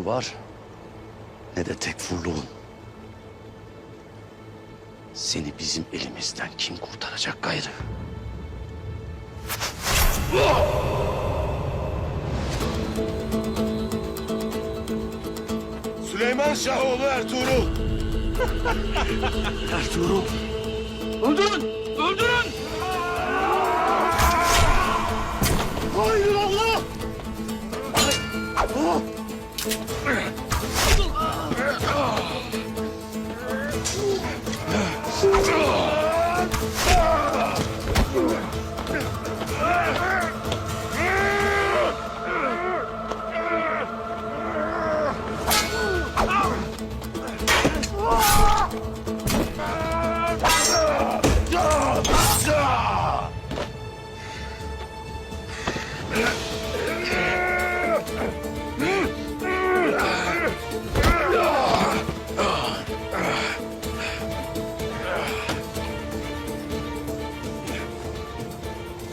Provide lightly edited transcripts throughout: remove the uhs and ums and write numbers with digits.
gücü var ne de tekfurluğun. Seni bizim elimizden kim kurtaracak gayrı? Süleyman Şahoğlu Ertuğrul. Ertuğrul! Öldürün! Öldürün! Hayır Allah!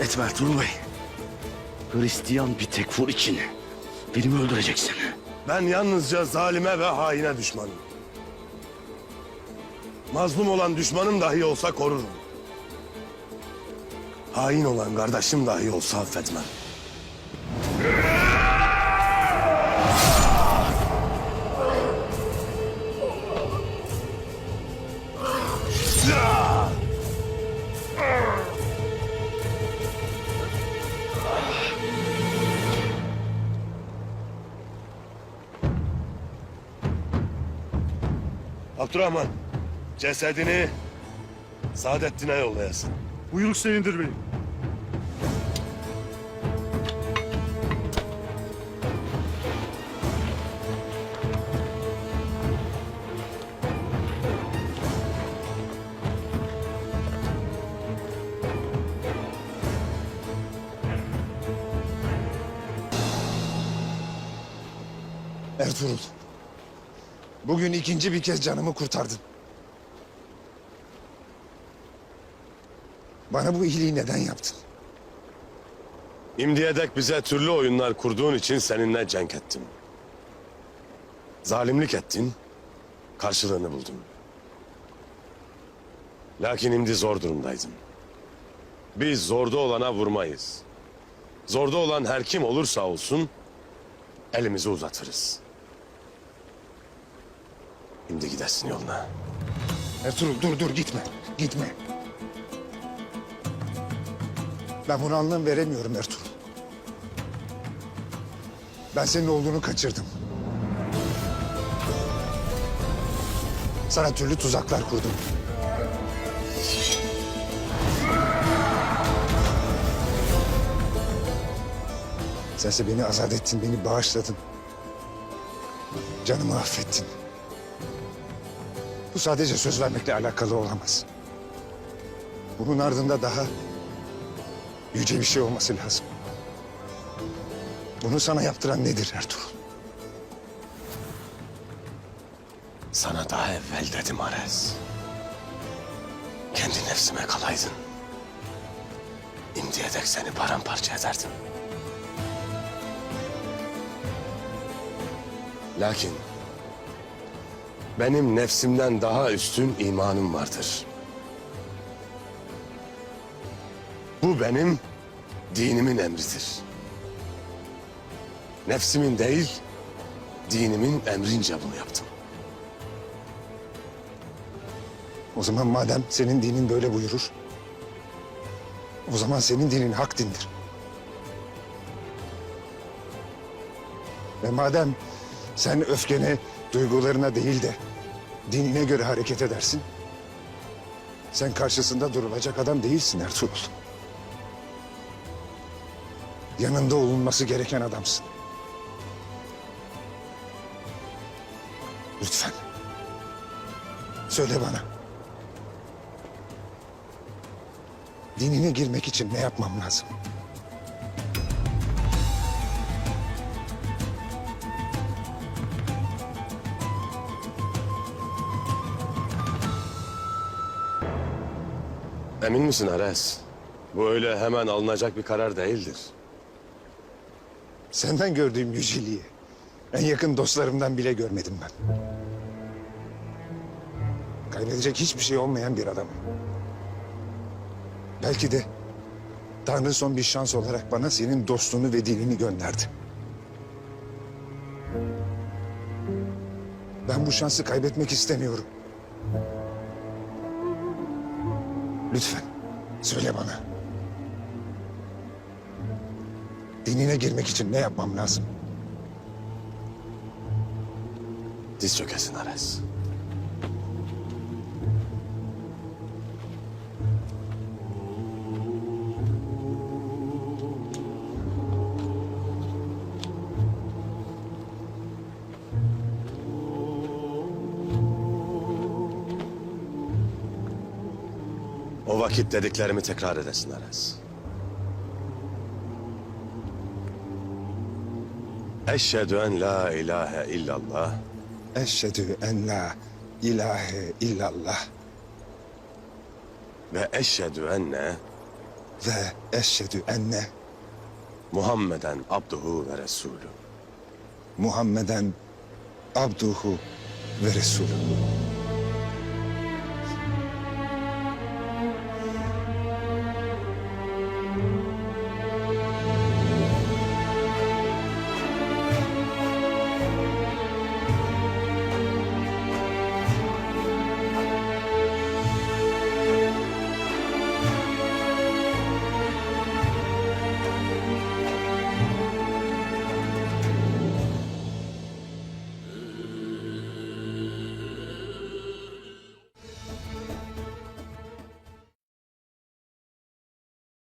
Etme Ertuğrul Bey. Hristiyan bir tekfur için beni mi öldüreceksin? Ben yalnızca zalime ve haine düşmanım. Mazlum olan düşmanım dahi olsa korurum. Hain olan kardeşim dahi olsa affetmem. Abdurrahman, cesedini Saadettin'e yollayasın. Buyruk senindir beyim. Ertuğrul, bugün ikinci bir kez canımı kurtardın. Bana bu iyiliği neden yaptın? İmdiye dek bize türlü oyunlar kurduğun için seninle cenk ettim. Zalimlik ettin, karşılığını buldun. Lakin şimdi zor durumdaydın. Biz zorda olana vurmayız. Zorda olan her kim olursa olsun elimizi uzatırız. Şimdi gidersin yoluna. Ertuğrul dur gitme, gitme. Ben buna anlam veremiyorum Ertuğrul. Ben senin oğlunu kaçırdım. Sana türlü tuzaklar kurdum. Sense beni azat ettin, beni bağışladın. Canımı affettin. Bu sadece söz vermekle alakalı olamaz. Bunun ardında daha yüce bir şey olması lazım. Bunu sana yaptıran nedir Ertuğrul? Sana daha evvel dedim Ares. Kendi nefsime kalaydın. İmdiye dek seni paramparça ederdim. Lakin benim nefsimden daha üstün imanım vardır. Bu benim dinimin emridir. Nefsimin değil, dinimin emrince bunu yaptım. O zaman madem senin dinin böyle buyurur, o zaman senin dinin hak dindir. Ve madem sen öfkene, duygularına değil de dinine göre hareket edersin, sen karşısında durulacak adam değilsin Ertuğrul. Yanında olunması gereken adamsın. Lütfen. Söyle bana. Dinine girmek için ne yapmam lazım? Emin misin Ares? Bu öyle hemen alınacak bir karar değildir. Senden gördüğüm yüceliği En yakın dostlarımdan bile görmedim ben. Kaybedecek hiçbir şey olmayan bir adamım. Belki de Tanrı son bir şans olarak bana senin dostluğunu ve dinini gönderdi. Ben bu şansı kaybetmek istemiyorum. Lütfen söyle bana. Dinine girmek için ne yapmam lazım? Diz çökesin Ares. O vakit dediklerimi tekrar edesin Ares. Eşhedü en la ilahe illallah Eşhedü en la ilahe illallah ve eşhedü enne ve eşhedü enne Muhammeden abduhu ve resulü. Muhammeden abduhu ve resulü.